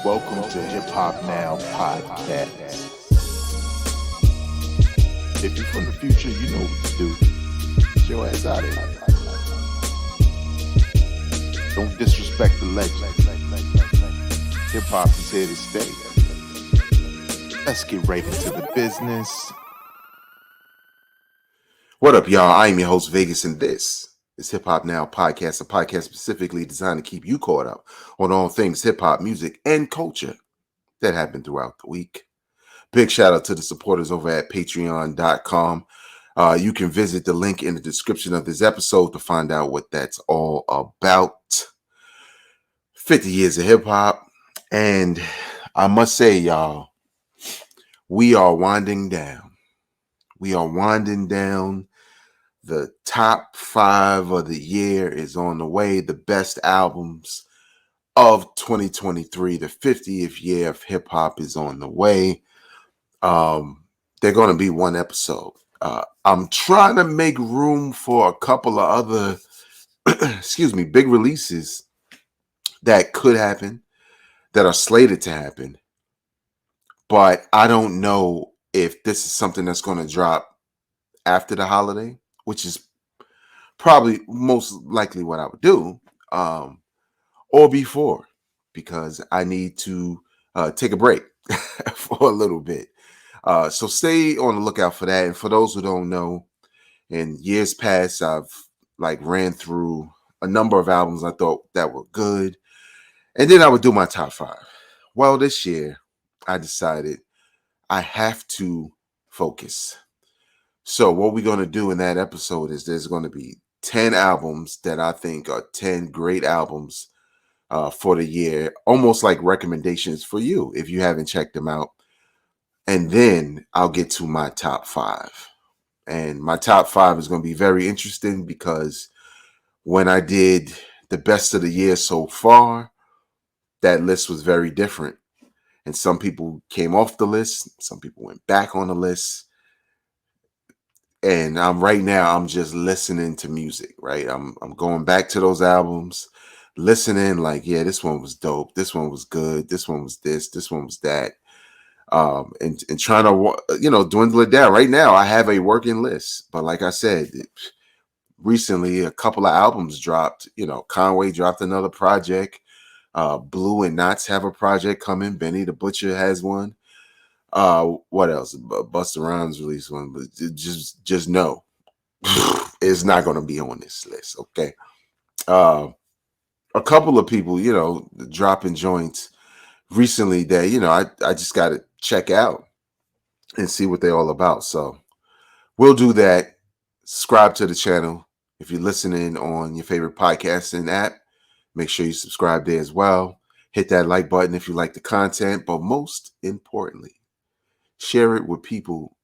Welcome to Hip Hop Now Podcast. If you're from the future, you know what to do. Get your ass out of here. Don't disrespect the legend. Hip hop is here to stay. Let's get right into the business. What up, y'all? I am your host, Vegas, and this is Hip Hop Now Podcast, a podcast specifically designed to keep you caught up on all things hip hop, music, and culture that happen throughout the week. Big shout out to the supporters over at patreon.com. You can visit the link in the description of this episode to find out what that's all about. 50 years of hip hop. And I must say, y'all, we are winding down. The top 5 of the year is on the way. The best albums of 2023, the 50th year of hip hop is on the way. They're going to be one episode. I'm trying to make room for a couple of other, big releases that could happen, that are slated to happen. But I don't know if this is something that's going to drop after the holiday, which is probably most likely what I would do, or before, because I need to take a break for a little bit. So stay on the lookout for that. And for those who don't know, in years past, I've ran through a number of albums I thought that were good, and then I would do my top 5. Well, this year I decided I have to focus. So what we're going to do in that episode is there's going to be 10 albums that I think are 10 great albums for the year, almost like recommendations for you if you haven't checked them out. And then I'll get to my top 5. And my top 5 is going to be very interesting because when I did the best of the year so far, that list was very different. And some people came off the list. Some people went back on the list. And right now I'm just listening to music, right? I'm going back to those albums, listening yeah, this one was dope. This one was good. This one was this one was that. And trying to, dwindle it down. Right now I have a working list, but like I said, recently a couple of albums dropped. Conway dropped another project. Blue and Knots have a project coming. Benny the Butcher has one. What else? Busta Rhymes released one, but just know it's not going to be on this list. Okay. A couple of people, dropping joints recently that, I just got to check out and see what they're all about. So we'll do that. Subscribe to the channel. If you're listening on your favorite podcasting app, make sure you subscribe there as well. Hit that like button if you like the content, but most importantly, share it with people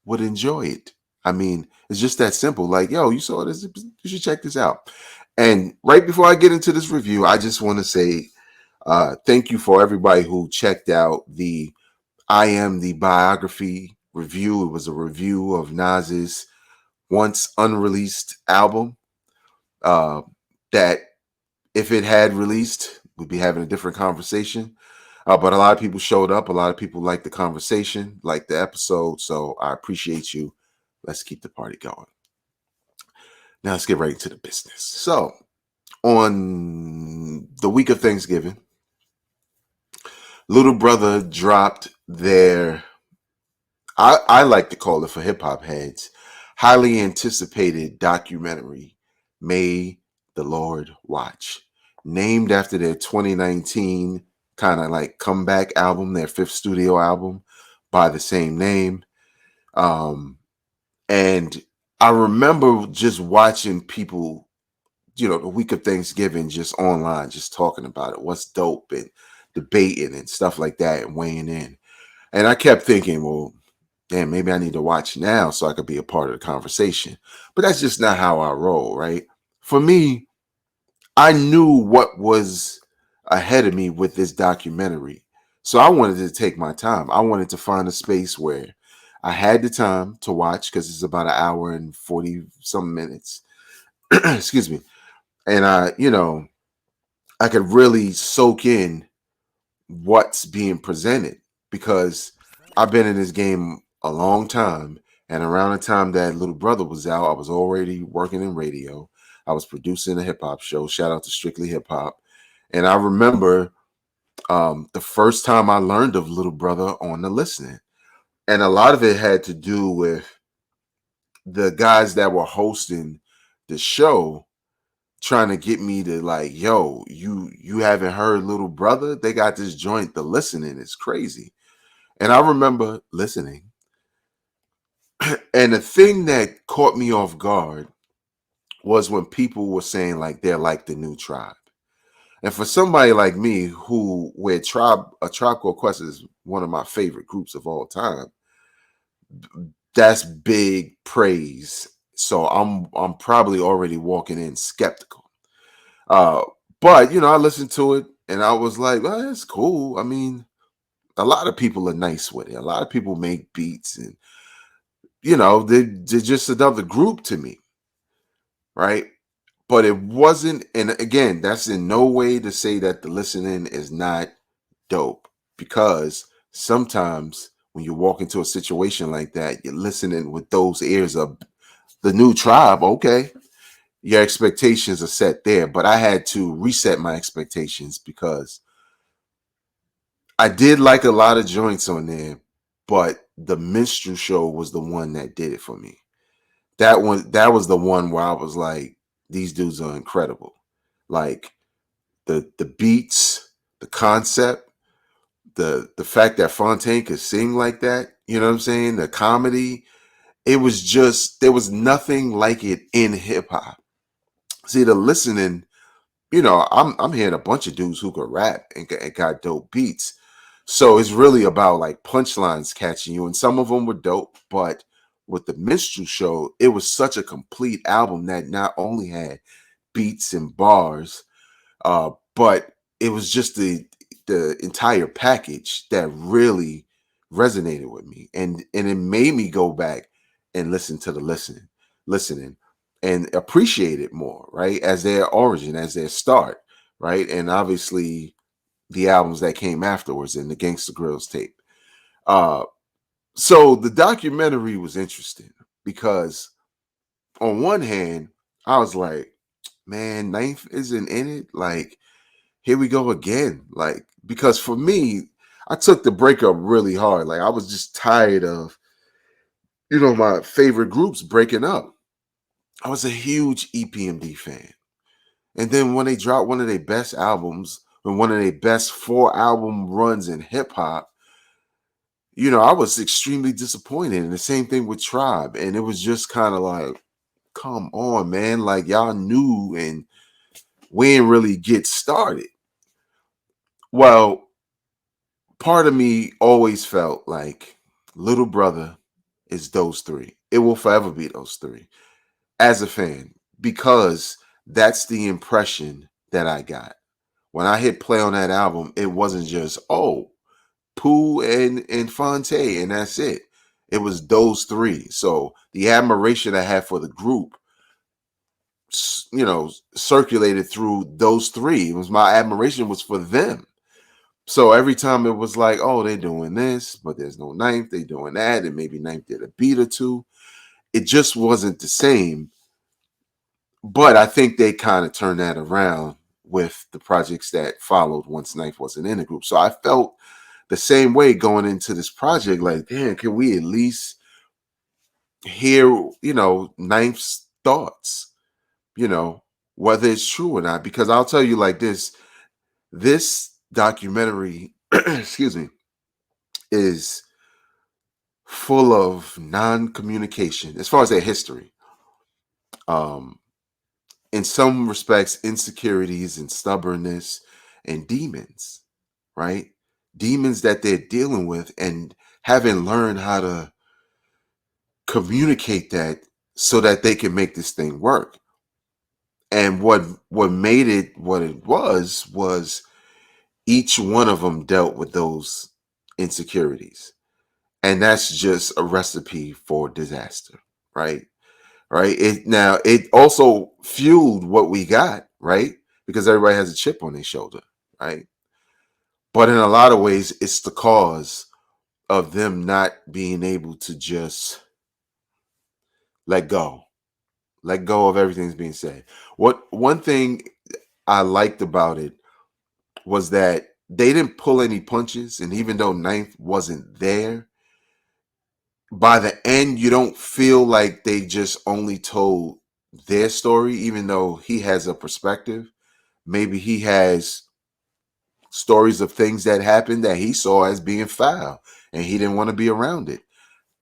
would enjoy it. I mean, it's just that simple. Yo, you saw this, you should check this out. And right before I get into this review, I just want to say thank you for everybody who checked out the I Am the Biography review. It was a review of Nas's once unreleased album that if it had released, we'd be having a different conversation. But a lot of people showed up. A lot of people liked the conversation, liked the episode. So I appreciate you. Let's keep the party going. Now let's get right into the business. So on the week of Thanksgiving, Little Brother dropped their, I like to call it for hip hop heads, highly anticipated documentary, May the Lord Watch, named after their 2019 kind of comeback album, their 5th studio album by the same name. And I remember just watching people, the week of Thanksgiving, just online, just talking about it, what's dope, and debating and stuff like that, and weighing in. And I kept thinking, well, damn, maybe I need to watch now so I could be a part of the conversation. But that's just not how I roll, right? For me, I knew what was ahead of me with this documentary. So I wanted to take my time. I wanted to find a space where I had the time to watch, because it's about an hour and 40 some minutes. Excuse me. And I could really soak in what's being presented, because I've been in this game a long time. And around the time that Little Brother was out, I was already working in radio. I was producing a hip hop show. Shout out to Strictly Hip Hop. And I remember the first time I learned of Little Brother on the listening. And a lot of it had to do with the guys that were hosting the show trying to get me to like, yo, you haven't heard Little Brother? They got this joint, The Listening. It's crazy. And I remember listening. And the thing that caught me off guard was when people were saying like they're like the new Tribe. And for somebody like me where A Tribe Called Quest is one of my favorite groups of all time, that's big praise. So I'm probably already walking in skeptical. But I listened to it and I was like, well, it's cool. I mean, a lot of people are nice with it. A lot of people make beats and they're just another group to me. Right. But it wasn't, and again, that's in no way to say that The Listening is not dope, because sometimes when you walk into a situation like that, you're listening with those ears of the new Tribe. Okay, your expectations are set there, but I had to reset my expectations because I did like a lot of joints on there, but the Minstrel Show was the one that did it for me. That was the one where I was like, these dudes are incredible. Like the beats, the concept, the fact that Fontaine could sing like that, you know what I'm saying? The comedy, it was just, there was nothing like it in hip hop. See, The Listening, I'm hearing a bunch of dudes who could rap and got dope beats. So it's really about like punchlines catching you, and some of them were dope, but with the Minstrel Show, it was such a complete album that not only had beats and bars, but it was just the entire package that really resonated with me, and it made me go back and listen to the listening and appreciate it more, right? As their origin, as their start, right? And obviously the albums that came afterwards and the Gangsta Grills tape. So the documentary was interesting because on one hand, I was like, man, Ninth isn't in it. Like, here we go again. Like, because for me, I took the breakup really hard. Like, I was just tired of, my favorite groups breaking up. I was a huge EPMD fan. And then when they dropped one of their best albums, and one of their best 4-album runs in hip hop, I was extremely disappointed. And the same thing with Tribe. And it was just kind of like, come on, man. Like, y'all knew and we didn't really get started. Well, part of me always felt like Little Brother is those three. It will forever be those three as a fan, because that's the impression that I got. When I hit play on that album, it wasn't just, oh, Pooh and Fonte, and that's it. It was those three. So the admiration I had for the group, circulated through those three. It was, my admiration was for them. So every time it was like, oh, they're doing this, but there's no Ninth, they doing that, and maybe Ninth did a beat or two. It just wasn't the same. But I think they kind of turned that around with the projects that followed once Ninth wasn't in the group. So I felt the same way going into this project, like, damn, can we at least hear, Ninth's thoughts, whether it's true or not? Because I'll tell you like this documentary, excuse me, is full of non-communication as far as their history. In some respects, insecurities and stubbornness and demons, right? Demons that they're dealing with and haven't learned how to communicate that so that they can make this thing work. And what made it what it was each one of them dealt with those insecurities. And that's just a recipe for disaster, right? Right. It also fueled what we got, right? Because everybody has a chip on their shoulder, right? But in a lot of ways, it's the cause of them not being able to just let go, let go of everything that's being said. What one thing I liked about it was that they didn't pull any punches, and even though Ninth wasn't there, by the end, you don't feel like they just only told their story, even though he has a perspective. Maybe he has stories of things that happened that he saw as being foul and he didn't want to be around it.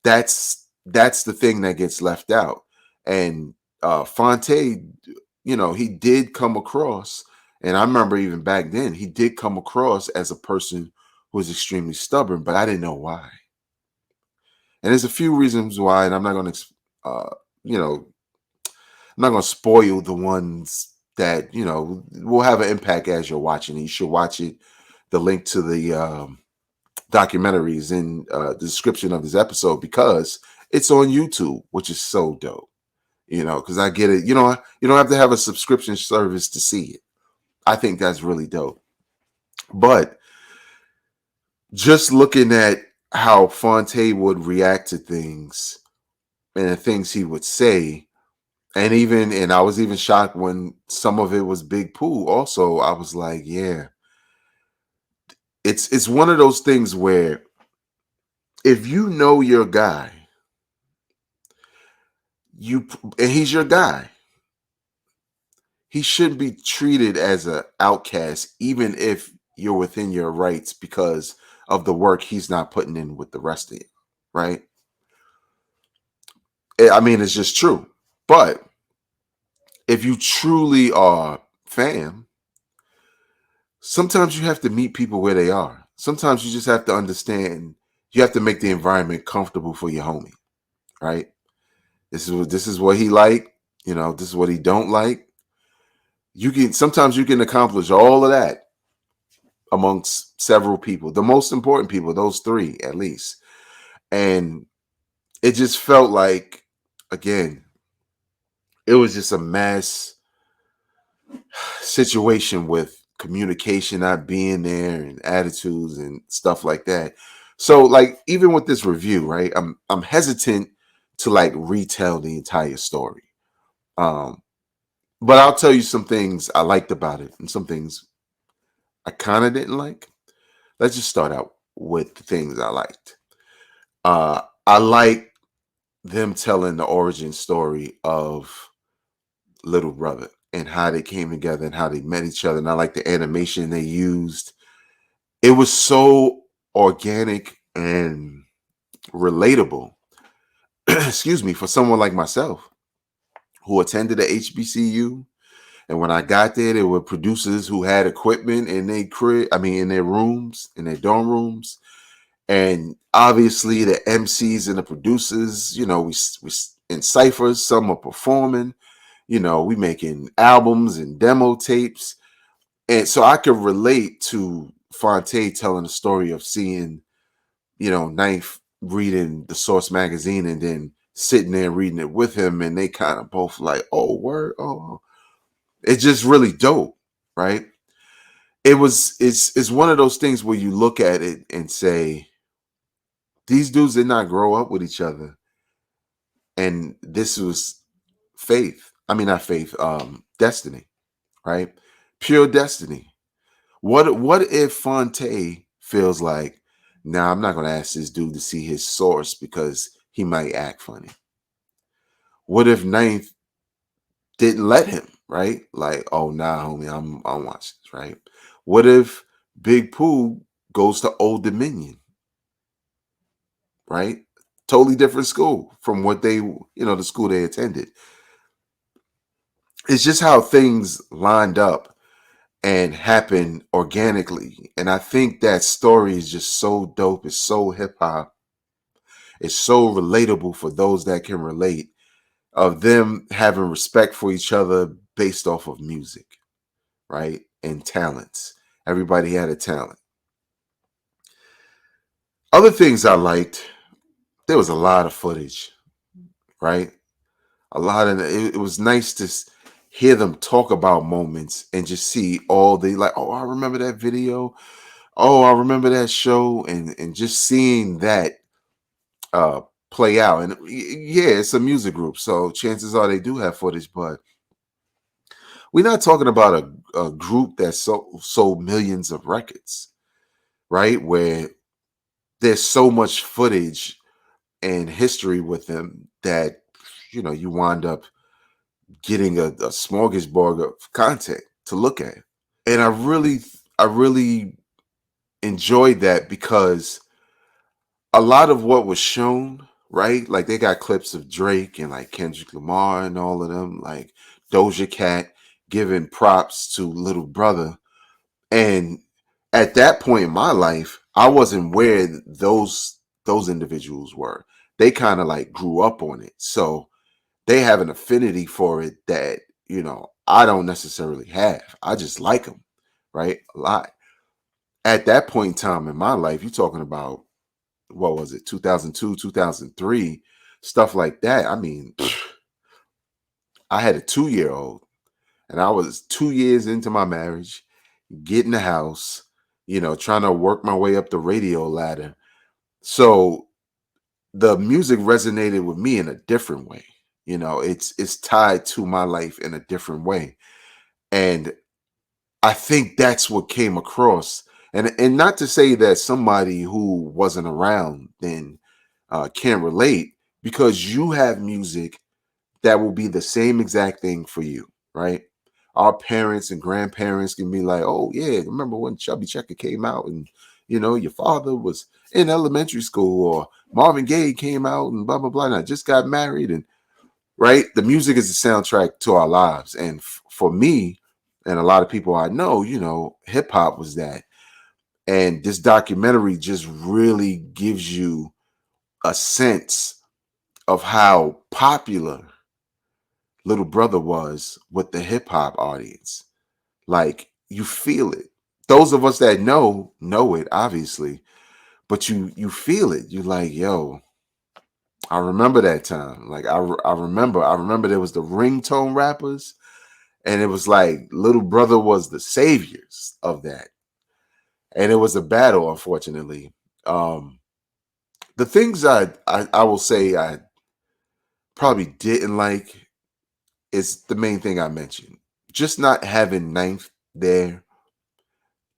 That's the thing that gets left out. And Fonte, he did come across, and I remember even back then, he did come across as a person who was extremely stubborn, but I didn't know why. And there's a few reasons why, and I'm not going to, you know, I'm not going to spoil the ones that will have an impact as you're watching. You should watch it. The link to the documentaries in the description of this episode, because it's on YouTube, which is so dope. Because I get it. You don't have to have a subscription service to see it. I think that's really dope. But just looking at how Fonte would react to things and the things he would say, and I was even shocked when some of it was Big Pooh. Also, I was like, yeah, it's one of those things where if you know your guy, and he's your guy, he shouldn't be treated as an outcast, even if you're within your rights because of the work he's not putting in with the rest of you, right? I mean, it's just true. But if you truly are fam, sometimes you have to meet people where they are. Sometimes you just have to understand. You have to make the environment comfortable for your homie, right? This is what he like. This is what he don't like. Sometimes you can accomplish all of that amongst several people, the most important people, those three at least. And it just felt like, again, it was just a mass situation with communication not being there and attitudes and stuff like that. So, like, even with this review, right, I'm hesitant to like retell the entire story. But I'll tell you some things I liked about it and some things I kind of didn't like. Let's just start out with the things I liked. I like them telling the origin story of Little Brother and how they came together and how they met each other. And I like the animation they used. It was so organic and relatable. Excuse me, for someone like myself who attended a HBCU. And when I got there, there were producers who had equipment in their in their rooms, in their dorm rooms. And obviously the MCs and the producers, we in ciphers, some are performing, we making albums and demo tapes. And so I could relate to Fonte telling the story of seeing, Ninth reading the Source magazine and then sitting there reading it with him. And they kind of both like, oh, word. Oh, it's just really dope, right? It's one of those things where you look at it and say, these dudes did not grow up with each other. And this was faith. I mean, not faith, destiny, right? Pure destiny. What if Fonte feels like, nah, I'm not going to ask this dude to see his source because he might act funny? What if Ninth didn't let him, right? Like, oh, nah, homie, I'm watching this, right? What if Big Pooh goes to Old Dominion, right? Totally different school from what the school they attended. It's just how things lined up and happened organically. And I think that story is just so dope. It's so hip hop. It's so relatable for those that can relate, of them having respect for each other based off of music, right? And talents. Everybody had a talent. Other things I liked, there was a lot of footage, right? A lot of it was nice to hear them talk about moments and just see all the, like, oh, I remember that video. oh, I remember that show, and just seeing that uh play out. And yeah, it's a music group, so chances are they do have footage, but we're not talking about a group that sold millions of records, right? Where there's so much footage and history with them that you wind up getting a smorgasbord of content to look at. And I really enjoyed that because a lot of what was shown, right? Like they got clips of Drake and like Kendrick Lamar and all of them, like Doja Cat giving props to Little Brother. And at that point in my life, I wasn't where those individuals were. They kind of like grew up on it. So they have an affinity for it that, I don't necessarily have. I just like them, right? A lot. At that point in time in my life, you're talking about, what was it, 2002, 2003, stuff like that. I mean, I had a 2-year old and I was 2 years into my marriage, getting the house, trying to work my way up the radio ladder. So the music resonated with me in a different way. It's tied to my life in a different way. And I think that's what came across. And not to say that somebody who wasn't around then can't relate, because you have music that will be the same exact thing for you, right? Our parents and grandparents can be like, oh yeah, remember when Chubby Checker came out and your father was in elementary school, or Marvin Gaye came out and blah blah blah, and I just got married. And right, the music is the soundtrack to our lives. And for me and a lot of people I know, hip hop was that. And this documentary just really gives you a sense of how popular Little Brother was with the hip hop audience. Like, you feel it. Those of us that know it, obviously, but you feel it. You like, yo, I remember that time. Like, I remember there was the ringtone rappers, and it was like Little Brother was the saviors of that. And it was a battle, unfortunately. Um, the things I will say I probably didn't like is the main thing I mentioned. Just not having Ninth there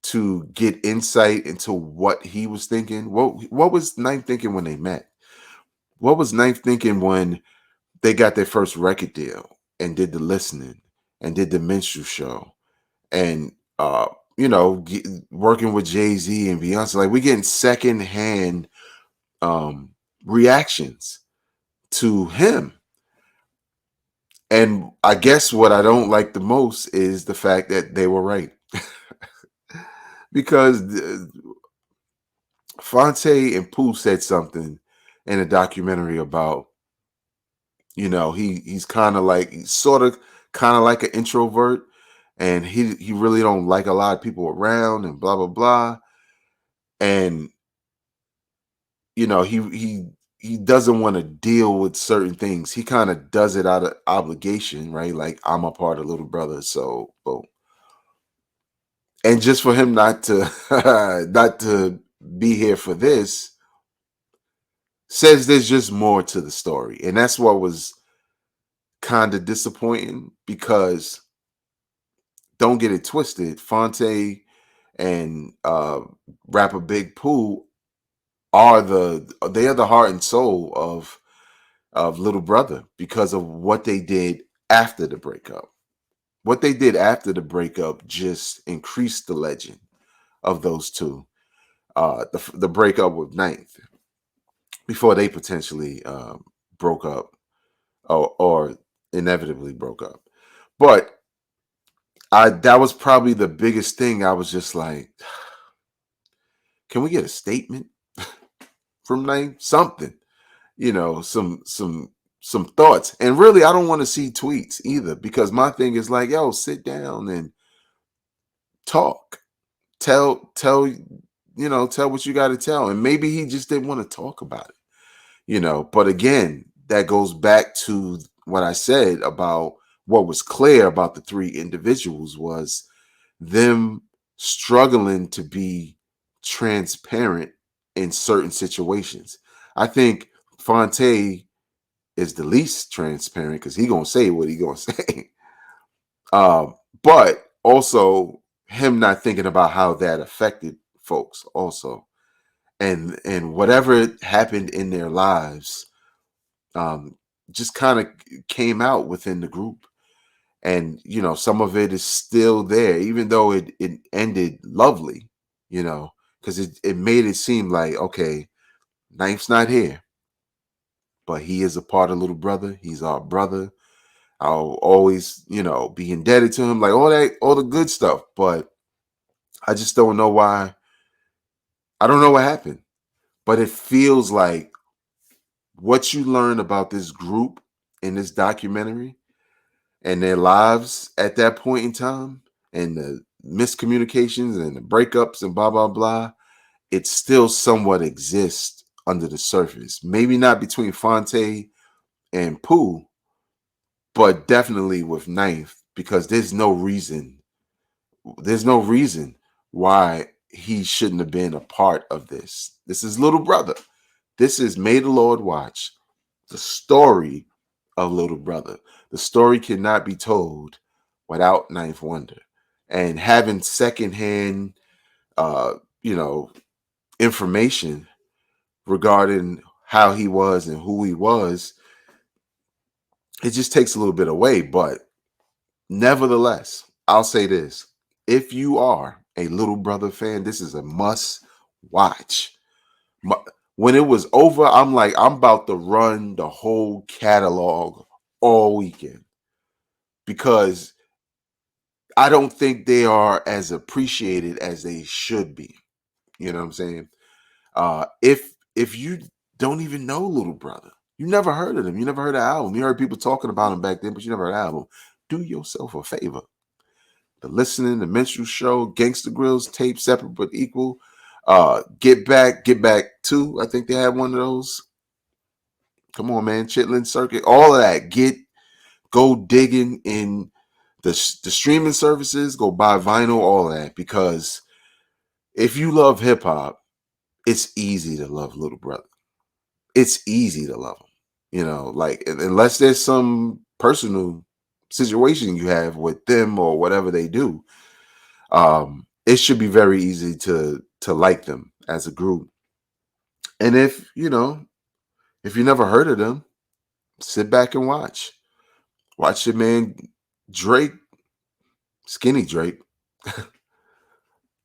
to get insight into what he was thinking. What was Ninth thinking when they met? What was Ninth thinking when they got their first record deal and did the listening and did the minstrel show and working with Jay-Z and Beyonce? Like, we're getting secondhand reactions to him. And I guess what I don't like the most is the fact that they were right. Because Fonte and Pooh said something in a documentary about, he's sort of kind of like an introvert, and he really don't like a lot of people around and blah blah blah. And he doesn't want to deal with certain things. He kind of does it out of obligation, right? Like, I'm a part of Little Brother, so boom. And just for him not to not to be here for this says there's just more to the story. And that's what was kind of disappointing, because don't get it twisted, Fonte and rapper Big Pooh they are the heart and soul of Little Brother, because of what they did after the breakup. What they did after the breakup just increased the legend of those two. The breakup with Ninth, before they potentially broke up, or inevitably broke up. But that was probably the biggest thing. I was just like, can we get a statement from Ninth? Something, some thoughts. And really, I don't want to see tweets either, because my thing is like, yo, sit down and talk. Tell what you got to tell. And maybe he just didn't want to talk about it. But again, that goes back to what I said about what was clear about the three individuals was them struggling to be transparent in certain situations. I think Fonte is the least transparent because he gonna say what he gonna say. But also him not thinking about how that affected folks also, and whatever happened in their lives, just kind of came out within the group. And some of it is still there, even though it ended lovely, because it made it seem like, okay, Knife's not here, but he is a part of Little Brother. He's our brother. I'll always, be indebted to him, like all the good stuff. But I just don't know why. I don't know what happened, but it feels like what you learn about this group in this documentary and their lives at that point in time, and the miscommunications and the breakups and blah, blah, blah, it still somewhat exists under the surface. Maybe not between Fonte and Pooh, but definitely with Knife, because there's no reason why he shouldn't have been a part of this. This is Little Brother. This is May the Lord Watch, the story of Little Brother. The story cannot be told without Ninth Wonder. And having secondhand, information regarding how he was and who he was, it just takes a little bit away. But nevertheless, I'll say this. If you are a Little Brother fan, this is a must watch. When it was over, I'm like, I'm about to run the whole catalog all weekend, because I don't think they are as appreciated as they should be. You know what I'm saying? If you don't even know Little Brother, you never heard of them, you never heard the album, you heard people talking about him back then, but you never heard the album, do yourself a favor. The Listening, The Minstrel Show, Gangsta Grills, Tape, Separate But Equal, Get Back 2, I think they had one of those. Come on, man. Chitlin Circuit, all of that. Go digging in the streaming services, go buy vinyl, all of that, because if you love hip hop, it's easy to love Little Brother. It's easy to love him, like, unless there's some personal situation you have with them or whatever they do. It should be very easy to like them as a group. And if you never heard of them, sit back and watch your man Drake, Skinny Drake,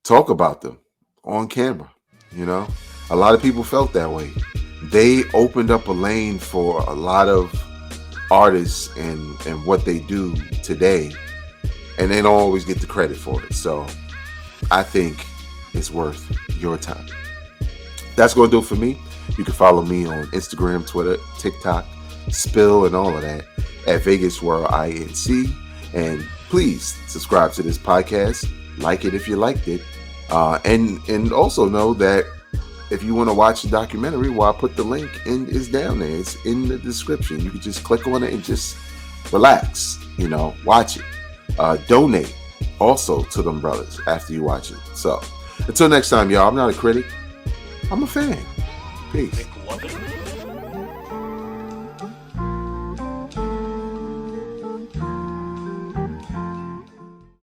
talk about them on camera. A lot of people felt that way. They opened up a lane for a lot of artists and what they do today, and they don't always get the credit for it. So I think it's worth your time. That's going to do it for me. You can follow me on Instagram, Twitter, TikTok, Spill, and all of that at Vegas World INC. And please subscribe to this podcast. Like it if you liked it. And also know that if you want to watch the documentary, I put the link in, is down there. It's in the description. You can just click on it and just relax, watch it. Donate also to them brothers after you watch it. So until next time, y'all, I'm not a critic. I'm a fan. Peace.